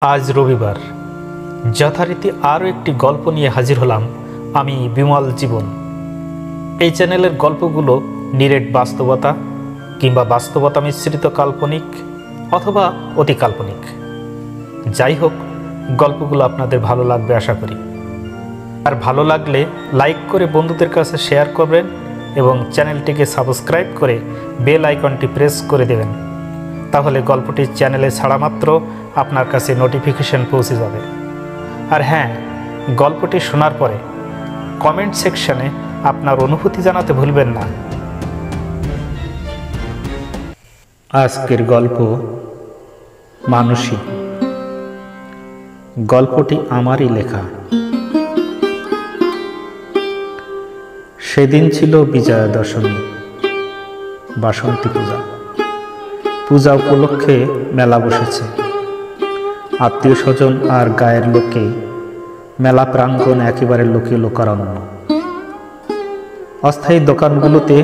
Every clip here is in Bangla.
আজ রবিবার যথারীতি আরও একটি গল্প নিয়ে হাজির হলাম আমি বিমল জীবন। এই চ্যানেলের গল্পগুলো নিরেট বাস্তবতা কিংবা বাস্তবতা মিশ্রিত কাল্পনিক অথবা অতি কাল্পনিক। যাই হোক, গল্পগুলো আপনাদের ভালো লাগবে আশা করি। আর ভালো লাগলে লাইক করে বন্ধুদের কাছে শেয়ার করবেন এবং চ্যানেলটিকে সাবস্ক্রাইব করে বেল আইকনটি প্রেস করে দেবেন। তাহলে গল্পটি চ্যানেলে ছাড়া মাত্র আপনার কাছে নোটিফিকেশন পৌঁছে যাবে। আর হ্যাঁ, গল্পটি শোনার পরে কমেন্ট সেকশনে আপনার অনুভূতি জানাতে ভুলবেন না। আজকের গল্প মানসী। গল্পটি আমারই লেখা। সেদিন ছিল বিজয়া দশমী, বাসন্তী পূজা। পূজা উপলক্ষে মেলা বসেছে। আত্মীয় স্বজন আর গায়ের লোকে মেলা প্রাঙ্গণ একেবারে লোকে লোকারণ্য। অস্থায়ী দোকানগুলোতে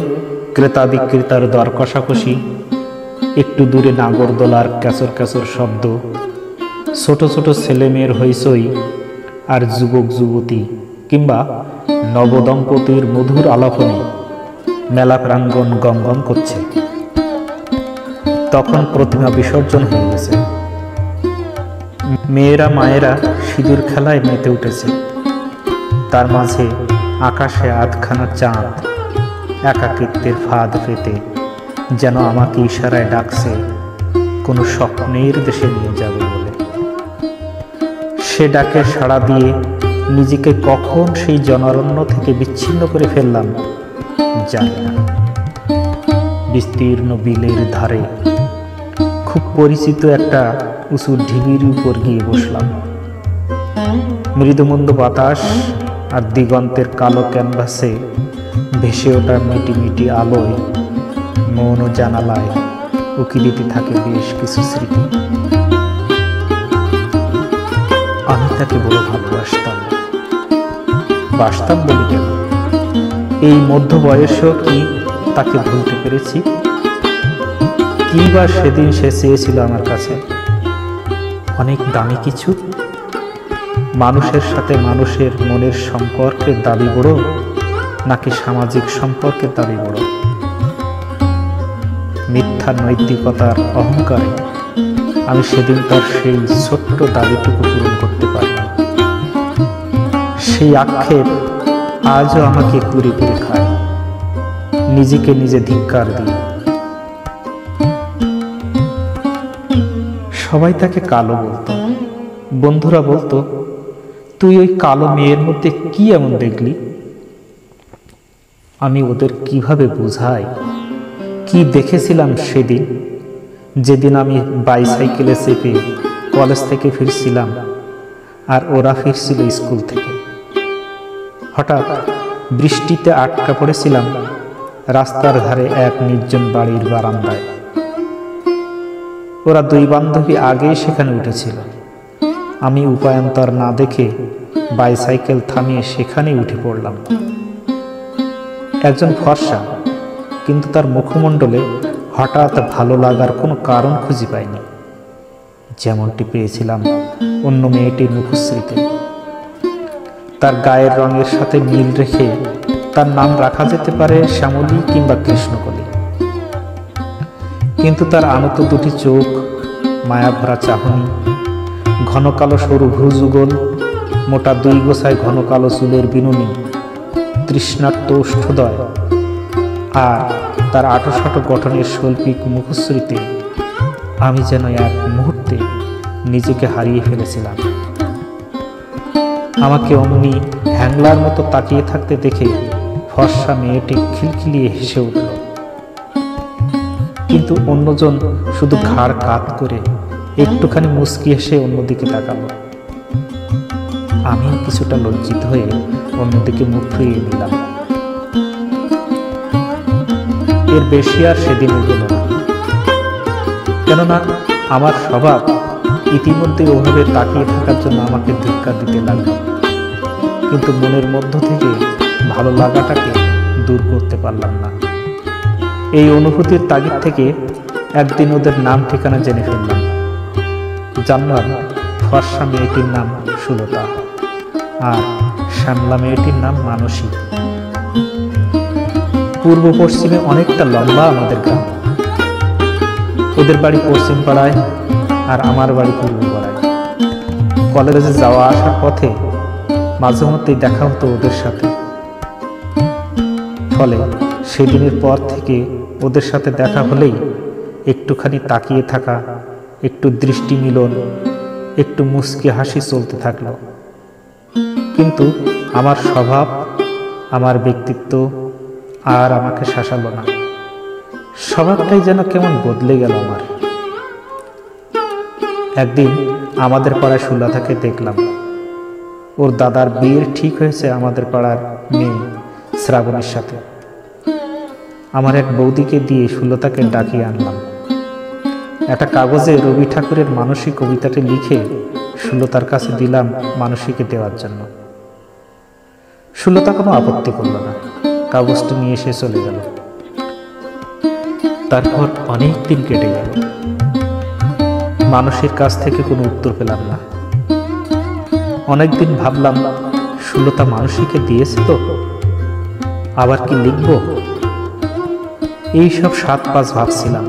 ক্রেতা বিক্রেতার দর কষাকষি, একটু দূরে নাগরদোলার ক্যাচর ক্যাচর শব্দ, ছোট ছোট ছেলেমেয়ের হইচই আর যুবক যুবতী কিংবা নবদম্পতির মধুর আলাপনে মেলা প্রাঙ্গণ গমগম করছে। তখন প্রতিমা বিসর্জন হয়ে গেছে। মেয়েরা মায়েরা সিঁদুর খেলায় মেতে উঠেছে। তার মাঝে আকাশে আধখানা চাঁদ একাকিত্বের ফাঁদ পেতে যেন আমাকে ইশারায় ডাকছে কোনো স্বপ্নের দেশে নিয়ে যাবে বলে। সে ডাকে সাড়া দিয়ে নিজেকে কখন সেই জনারণ্য থেকে বিচ্ছিন্ন করে ফেললাম জানি না। বিস্তীর্ণ বিলের ধারে খুব পরিচিত একটা উঁচু ঢিবির উপর গিয়ে বসলাম। মৃদুমন্দ বাতাস আর দিগন্তের কালো ক্যানভাসে ভেসে ওঠা মিটি মিটি আলোয় মৌন জানালায় উকি দিতে থাকে বেশ কিছু স্মৃতি। আমি তাকে বড় ভালোবাসতাম। বাসতাম বলি কেন, এই মধ্য বয়সেও কি তাকে ভুলতে পেরেছি? কি বা সেদিন সে চেয়েছিল আমার কাছে? অনেক দামি কিছু? মানুষের সাথে মানুষের মনের সম্পর্কের দাবি বড়, নাকি সামাজিক সম্পর্কের দাবি বড়? মিথ্যা নৈতিকতার অহংকারে আমি সেদিন তার সেই ছোট্ট দাবিটুকু পূরণ করতে পারিনি। সেই আক্ষেপ আজও আমাকে কুড়ে কুড়ে খায়, নিজেকে নিজে ধিক্কার দিই। সবাই তাকে কালো বলতো। বন্ধুরা বলতো, তুই ওই কালো মেয়ের মধ্যে কি এমন দেখলি? আমি ওদের কিভাবে বুঝাই কি দেখেছিলাম সেদিন, যেদিন আমি বাইসাইকেলে চেপে কলেজ থেকে ফিরছিলাম আর ওরা ফিরছিল স্কুল থেকে। হঠাৎ বৃষ্টিতে আটকা পড়েছিলাম রাস্তার ধারে এক নির্জন বাড়ির বারান্দায়। ওরা দুই বান্ধবী আগেই সেখানে উঠেছিল। আমি উপায়ান্তর না দেখে বাইসাইকেল থামিয়ে সেখানেই উঠে পড়লাম। একজন ফর্সা, কিন্তু তার মুখমণ্ডলে হঠাৎ ভালো লাগার কোনো কারণ খুঁজে পাইনি, যেমনটি পেয়েছিলাম অন্য মেয়েটির মুখশ্রীতে। তার গায়ের রঙের সাথে মিল রেখে তার নাম রাখা যেতে পারে শ্যামলী কিংবা কৃষ্ণকলি। কিন্তু তার আনত দুটি চোখ, মায়াভরা চাহনি, ঘন কালো সরু ভ্রুযুগল, মোটা দুই গোছায় ঘন কালো চুলের বিনুনি, তৃষ্ণার্ত ওষ্ঠদয় আর তার আটোসাটো গঠনের শৈল্পিক মুখশ্রীতে আমি যেন এক মুহূর্তে নিজেকে হারিয়ে ফেলেছিলাম। আমাকে অমনি হ্যাংলার মতো তাকিয়ে থাকতে দেখে ফর্সা মেয়েটি খিলখিলিয়ে হেসে উঠল। কিন্তু অন্যজন শুধু ঘাড় কাত করে একটুখানি মুচকি হেসে অন্যদিকে তাকালো। আমিও কিছুটা লজ্জিত হয়ে অন্যদিকে মুখ ফিরিয়ে নিলাম। এর বেশি আর সেদিন এগোল না, কেননা আমার স্বভাব ইতিমধ্যে ওভাবে তাকিয়ে থাকার জন্য আমাকে ধিক্কার দিতে লাগলো। কিন্তু মনের মধ্য থেকে ভালো লাগাটাকে দূর করতে পারলাম না। এই অনুভূতির তাগিদ থেকে একদিন ওদের নাম ঠিকানা জেনে ফেললাম। জানলাম ফর্সা মেয়েটির নাম সুলতা আর শ্যামলা মেয়েটির নাম মানসী। পূর্ব পশ্চিমে অনেকটা লম্বা আমাদের গ্রাম। ওদের বাড়ি পশ্চিম পাড়ায় আর আমার বাড়ি পূর্ব পাড়ায়। কলেজে যাওয়া আসার পথে মাঝে মধ্যেই দেখা হতো ওদের সাথে। ফলে সেদিনের পর থেকে ওদের সাথে দেখা হলেই একটুখানি তাকিয়ে থাকা, একটু দৃষ্টি মিলন, একটু মুচকি হাসি চলতে থাকলো। কিন্তু আমার স্বভাব, আমার ব্যক্তিত্ব আর আমাকে শাসালো না। স্বভাবটাই যেন কেমন বদলে গেল আমার। একদিন আমাদের পাড়ায় সুলতাকে দেখলাম। ওর দাদার বিয়ের ঠিক হয়েছে আমাদের পাড়ার মেয়ে শ্রাবণীর সাথে। আমার এক বৌদিকে দিয়ে সুলতাকে ডাকিয়ে আনলাম। একটা কাগজে রবি ঠাকুরের মানসী কবিতাটি লিখে সুলতার কাছে দিলাম মানসীকে দেওয়ার জন্য। সুলতা কোনো আপত্তি করল না, কাগজটি নিয়ে এসে চলে গেল। তারপর অনেক দিন কেটে গেল, মানসীর কাছ থেকে কোনো উত্তর পেলাম না। অনেকদিন ভাবলাম সুলতা মানসীকে দিয়েছে তো, আবার কি লিখব, এইসব 7-5 ভাবছিলাম।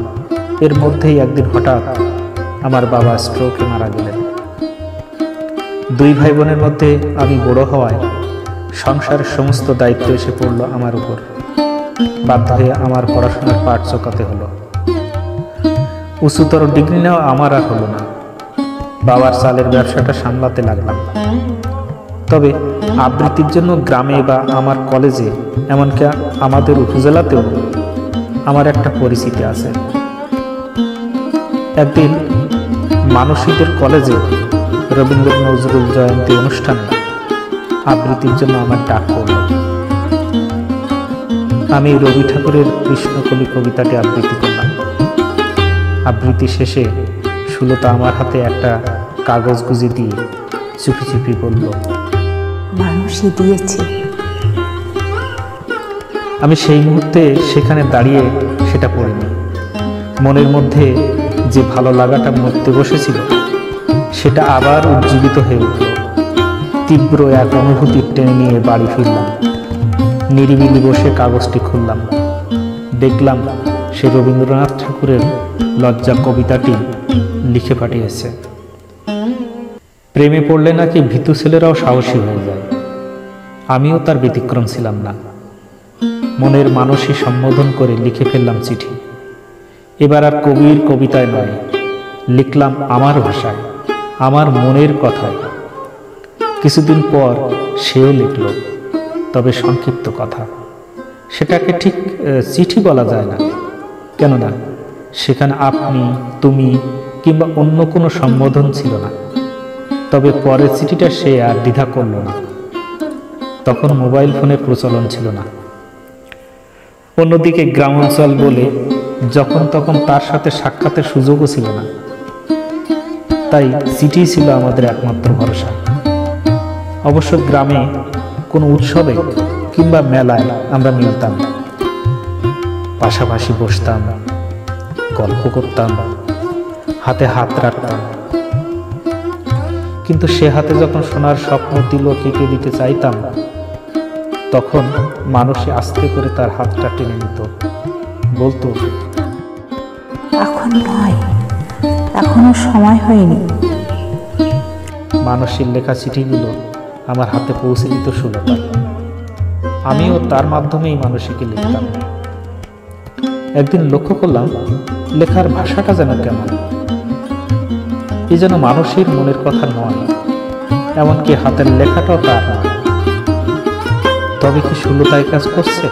এর মধ্যেই একদিন হঠাৎ আমার বাবা স্ট্রোকে মারা গেলেন। 2 ভাই বোনের মধ্যে আমি বড় হওয়ায় সংসারের সমস্ত দায়িত্ব এসে পড়ল আমার উপর। বাধ্য হয়ে আমার পড়াশোনার পাঠ চোকাতে হলো। উচ্চতর ডিগ্রি নেওয়া আমার আর হলো না। বাবার চালের ব্যবসাটা সামলাতে লাগলাম। তবে আবৃত্তির জন্য গ্রামে বা আমার কলেজে, এমনকি আমাদের উপজেলাতেও আমার একটা পরিচিতি আছে। একদিন মানসীদের কলেজে রবীন্দ্র নজরুল জয়ন্তী অনুষ্ঠানে আবৃত্তির জন্য আমার ডাক পড়ল। আমি রবি ঠাকুরের কৃষ্ণকলি কবিতাটি আবৃত্তি করলাম। আবৃত্তি শেষে সুলতা আমার হাতে একটা কাগজ গুঁজে দিয়ে চুপি চুপি বলল, মানসী দিয়েছে। আমি সেই মুহূর্তে সেখানে দাঁড়িয়ে সেটা পড়িনি। মনের মধ্যে যে ভালো লাগাটা মরতে বসেছিল সেটা আবার উজ্জীবিত হয়ে উঠল। তীব্র এক অনুভূতি টেনে নিয়ে বাড়ি ফিরলাম। নিরিবিলি বসে কাগজটি খুললাম। দেখলাম সে রবীন্দ্রনাথ ঠাকুরের লজ্জা কবিতাটি লিখে পাঠিয়েছে। প্রেমে পড়লে নাকি ভীতু ছেলেরাও সাহসী হয়ে যায়। আমিও তার ব্যতিক্রম ছিলাম না। মনের মানসী সম্বোধন করে লিখে ফেললাম চিঠি। এবার আর কবির কবিতায় নয়, লিখলাম আমার ভাষায়, আমার মনের কথায়। কিছুদিন পর সেও লিখল, তবে সংক্ষিপ্ত কথা। সেটাকে ঠিক চিঠি বলা যায় না, কেননা সেখানে আপনি, তুমি কিংবা অন্য কোনো সম্বোধন ছিল না। তবে পরের চিঠিটা সে আর দ্বিধা করল না। তখন মোবাইল ফোনের প্রচলন ছিল না। অন্যদিকে গ্রামাঞ্চল বলে যখন তখন তার সাথে সাক্ষাতের সুযোগও ছিল না। তাই চিঠি ছিল আমাদের একমাত্র ভরসা। অবশ্য গ্রামে কোনো উৎসবে কিংবা মেলায় আমরা মিলতাম, পাশাপাশি বসতাম, গল্প করতাম, হাতে হাত রাখতাম। কিন্তু সে হাতে যখন সোনার স্বপ্ন তিলকিকে দিতে চাইতাম, তখন মানসী আস্তে করে তার হাতটা টেনে নিত, বলতো, এখন নয়, এখনো সময় হয়নি। মানসীর লেখা চিঠিগুলো আমার হাতে পৌঁছে দিত সুলতা। আমিও তার মাধ্যমেই মানসীকে লিখতাম। একদিন লক্ষ্য করলাম লেখার ভাষাটা যেন কেমন, এই যেন মানসীর মনের কথা নয়, এমনকি হাতের লেখাটাও তার নয়। তবে কি সুলতায় কাজ করছে?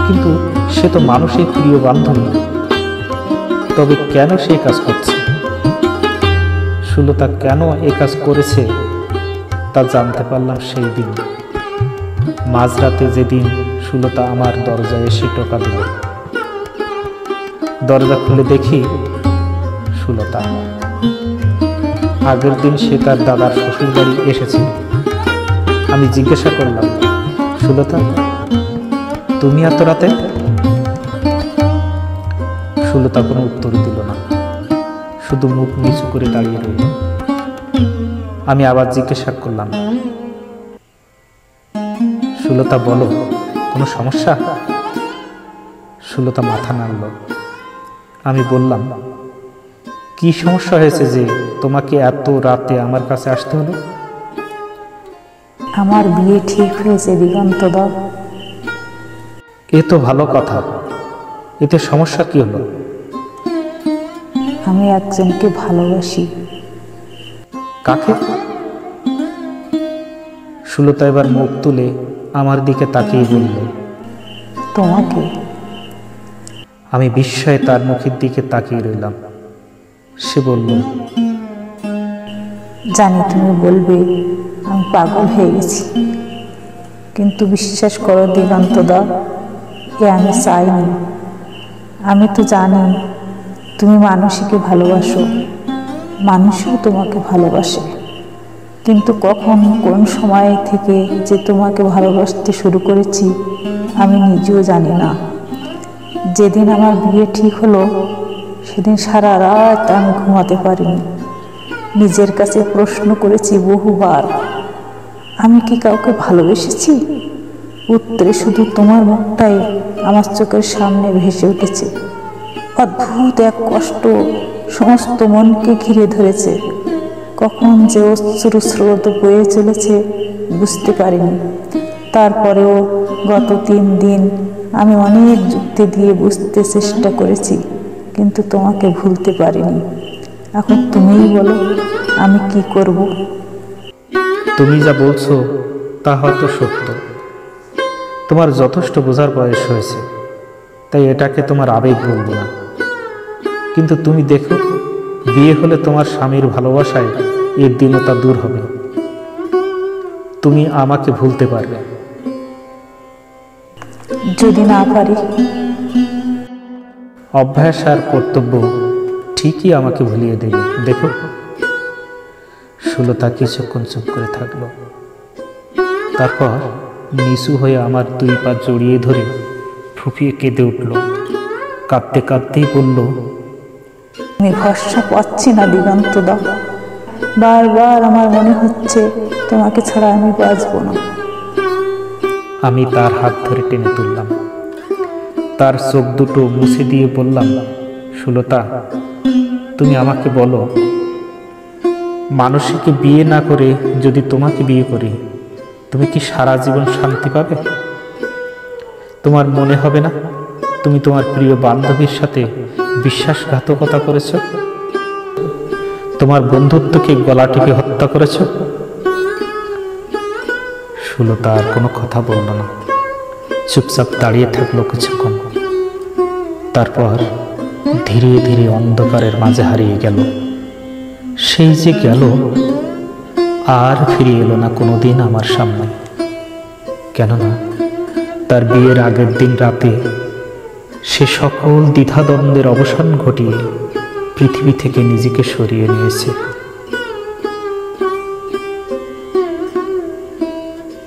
কিন্তু সে তো মানসীর প্রিয় বান্ধবী। তবে কেন সে কাজ করছে? সুলতা কেন এ কাজ করেছে তা জানতে পারলাম সেই দিন, মাঝরাতে যেদিন সুলতা আমার দরজায় এসে টোকা দিল। দরজা খুলে দেখি সুলতা। আগের দিন সে তার দাদার শ্বশুর বাড়ি এসেছিল। আমি জিজ্ঞাসা করলাম, সুলতা, তুমি এত রাতে? সুলতা কোনো উত্তর দিল না, শুধু মুখ নিচু করে দাঁড়িয়ে রইল। আমি আবার জিজ্ঞাসা করলাম, সুলতা বলো, কোনো সমস্যা? সুলতা মাথা নাড়ল। আমি বললাম, কি সমস্যা হয়েছে যে তোমাকে এত রাতে আমার কাছে আসতে হলো? আমার বিয়ে ঠিক হয়েছে দিগন্তদা। এ তো ভালো কথা, এতে সমস্যা কি হলো? আমি একজনকে ভালোবাসি। কাকে? সুলতা এবার মুখ তুলে আমার দিকে তাকিয়ে বলল, তোমাকে। আমি বিস্ময়ে তার মুখের দিকে তাকিয়ে রইলাম। সে বলল, জানি তুমি বলবে আমি পাগল হয়ে গেছি, কিন্তু বিশ্বাস করো দিগন্তদা, এ আমি চাইনি। আমি তো জানি তুমি মানুষকে ভালোবাসো, মানুষও তোমাকে ভালোবাসে, কিন্তু কখন কোন সময় থেকে যে তোমাকে ভালোবাসতে শুরু করেছি আমি নিজেও জানি না। যেদিন আমার বিয়ে ঠিক হলো সেদিন সারা রাত আমি ঘুমাতে পারিনি। নিজের কাছে প্রশ্ন করেছি বহুবার, আমি কি কাউকে ভালোবেসেছি? উত্তরে শুধু তোমার মুখটাই আমার চোখের সামনে ভেসে উঠেছে। অদ্ভুত এক কষ্ট সমস্ত মনকে ঘিরে ধরেছে। কখন যে অশ্রু স্রোত বয়ে চলেছে বুঝতে পারিনি। তারপরেও গত 3 দিন আমি অনেক যুক্তি দিয়ে বুঝতে চেষ্টা করেছি, কিন্তু তোমাকে ভুলতে পারিনি। এখন তুমিই বলো আমি কি করব? তুমি যা বলছো তা হয়তো সত্য। তোমার যথেষ্ট বোঝার বয়স হয়েছে, তাই এটাকে তোমার আবেগ বলবো না। কিন্তু তুমি দেখো, বিয়ে হলে তোমার স্বামীর ভালোবাসায় এর দীনতা দূর হবে। তুমি আমাকে ভুলতে পারবে। যদি না পারি? অভ্যাস আর কর্তব্য ঠিকই আমাকে ভুলিয়ে দেবে। দেখো। সুলতা কিছুক্ষণ চুপ করে থাকলো, তারপর নিচু হয়ে আমার 2 পা জড়িয়ে ধরে ফুঁপিয়ে কেঁদে উঠল। কাঁদতে কাঁদতেই বলল, আমি ভরসা পাচ্ছি না দিগন্তদা। বারবার আমার মনে হচ্ছে তোমাকে ছাড়া আমি বাঁচবো না। আমি তার হাত ধরে টেনে তুললাম, তার চোখ দুটো মুছে দিয়ে বললাম, সুলতা, তুমি আমাকে বলো, মানুষকে বিয়ে না করে যদি তোমাকে বিয়ে করি, তুমি কি সারা জীবন শান্তি পাবে? তোমার মনে হবে না তুমি তোমার প্রিয় বান্ধবীর সাথে বিশ্বাসঘাতকতা করেছ? তোমার বন্ধুত্বকে গলা টিপে হত্যা করেছ? সুলতা আর কোনো কথা বলল না, চুপচাপ দাঁড়িয়ে থাকলো কিছুক্ষণ। তারপর ধীরে ধীরে অন্ধকারের মাঝে হারিয়ে গেল। সেই যে গেল, আর ফিরে এলো না কোনোদিন আমার সামনে। কেননা তার বিয়ের আগের দিন রাতে সে সকল দ্বিধাদ্বন্দ্বের অবসান ঘটিয়ে পৃথিবী থেকে নিজেকে সরিয়ে নিয়েছে।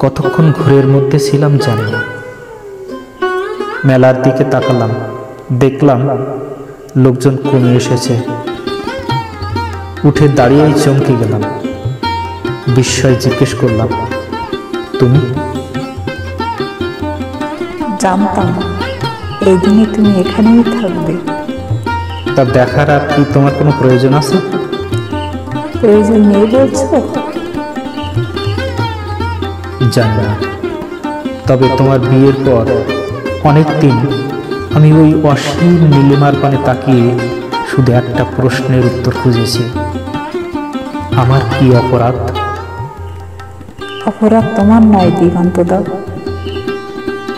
কতক্ষণ ঘোরের মধ্যে ছিলাম জানি না। মেলার দিকে তাকালাম, দেখলাম লোকজন কমে এসেছে। উঠে দাঁড়িয়েই চমকে গেলাম। বিস্ময়ে জিজ্ঞেস করলাম, তুমি? জানতাম এই দিনে তুমি এখানেই থাকবে। তা দেখার আর কি তোমার কোনো প্রয়োজন আছে? প্রয়োজন নেই বলছো? জানি না, তবে তোমার বিয়ের পর অনেক দিন আমি ওই অসীম নীলিমার পানে তাকিয়ে শুধু একটা প্রশ্নের উত্তর খুঁজেছি, আমার কি অপরাধ? অপরাধ তোমার নয় দিগন্তদা,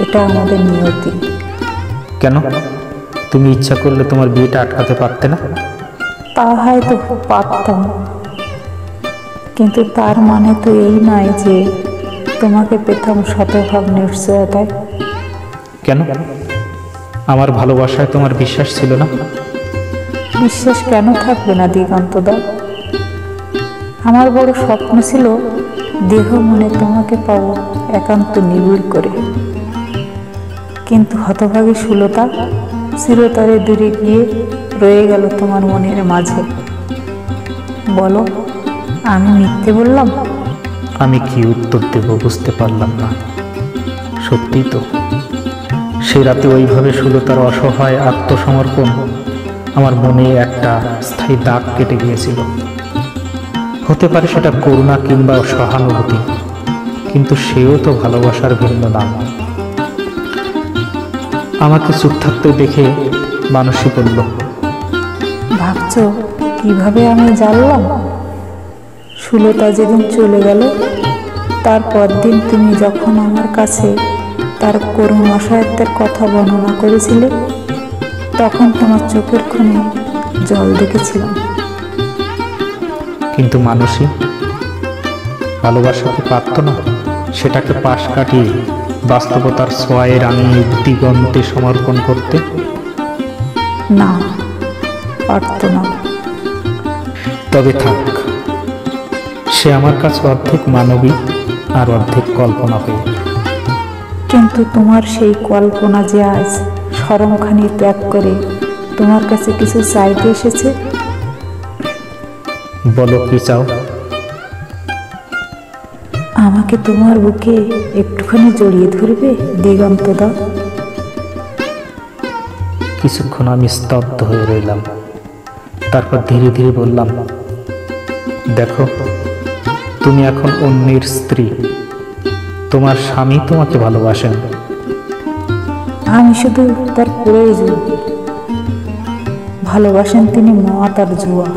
এটা আমাদের নিয়তি। কেন? তুমি ইচ্ছা করলে তোমার বিয়েটা আটকাতে পারতে না? তা হয়তো পারতাম, কিন্তু তার মানে তো এই নয় যে তোমাকে পেতাম শতভাগ নিশ্চয়তায়। কেন? আমার ভালোবাসায় তোমার বিশ্বাস ছিল না? বিশ্বাস কেন থাকবে না দিগন্তদা? আমার বড় স্বপ্ন ছিল দেহ মনে তোমাকে পাবো একান্ত নিবিড় করে, কিন্তু হতভাগী সুলতা চিরতরে দূরে গিয়ে রয়ে গেল তোমার মনের মাঝে। বলো, আমি মিথ্যে বললাম? আমি কি উত্তর দেব বুঝতে পারলাম না। সত্যি তো, সেই রাতে ওইভাবে সুলতার অসহায় আত্মসমর্পণ আমার মনে একটা স্থায়ী দাগ কেটে গিয়েছিল। হতে পারে সেটা করুণা কিংবা সহানুভূতি, কিন্তু সেও তো ভালোবাসার ভিন্ন নাম। আমাকে চুপ থাকতে দেখে মানুষই বলল, ভাবছো কিভাবে আমি জানলাম? সুলতা যেদিন চলে গেল, তারপর দিন তুমি যখন আমার কাছে তার করুণ অসহায়ত্বের কথা বর্ণনা করেছিলে, তখন তোমার চোখের কোণে জল দেখেছিলাম। কিন্তু মানুষই ভালোবাসাকে পারত না সেটাকে পাশ কাটিয়ে বাস্তবতার ছোঁয়ায় রাঙিয়ে দিগন্তে সমর্পণ করতে? না, পারত না। তবে থাক, সে আমার কাছে অর্ধেক মানবী আর অর্ধেক কল্পনা হয়ে। কিন্তু তোমার সেই কল্পনা যে আজ শরমখানি ত্যাগ করে তোমার কাছে কিছু চাইতে এসেছে। বলো কি চাও? আমাকে তোমার বুকে একটুখানি জড়িয়ে ধরবে দিগন্তদা? কিছুক্ষণ আমি স্তব্ধ হয়ে রইলাম, তারপর ধীরে ধীরে বললাম, দেখো, তুমি এখন অন্যের স্ত্রী, তোমার স্বামী তোমাকে ভালোবাসেন। আমি শুধু তার প্রয়োজন, ভালোবাসেন তিনি মত আর জুয়া।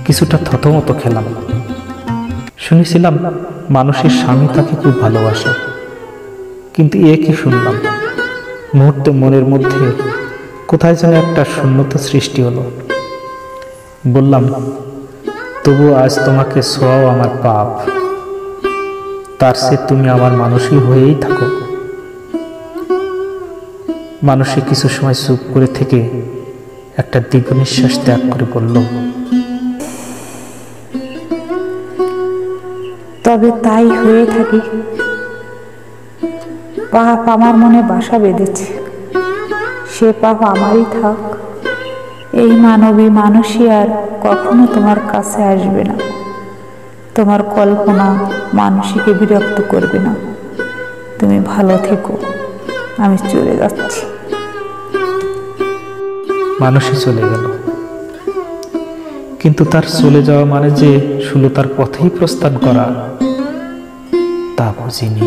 কিছুটা থতমত খেলাম। শুনেছিলাম মানুষের স্বামী তাকে খুব ভালোবাসে, কিন্তু এ কি শুনলাম! মুহূর্তে মনের মধ্যে কোথায় যেন একটা শূন্যতা সৃষ্টি হলো। বললাম, তবু আজ তোমাকে ছোঁয়াও আমার পাপ, তার চেয়ে তুমি আমার মানুষই হয়েই থাকো। মানুষে কিছু সময় চুপ করে থেকে একটা দীর্ঘ নিঃশ্বাস ত্যাগ করে বলল, তবে তাই হয়ে থাকি। পাপ আমার মনে বাসা বেঁধেছে, সে পাপ আমারই থাক। এই মানবী মানুষই আর কখনো তোমার কাছে আসবে না। তোমার কল্পনা মানুষকে বিরক্ত করবে না। তুমি ভালো থেকো, আমি চলে যাচ্ছি। মানুষই চলে গেল, কিন্তু তার চলে যাওয়া মানে যে সুলতার পথেই প্রস্থান করা, তা বুঝিনি।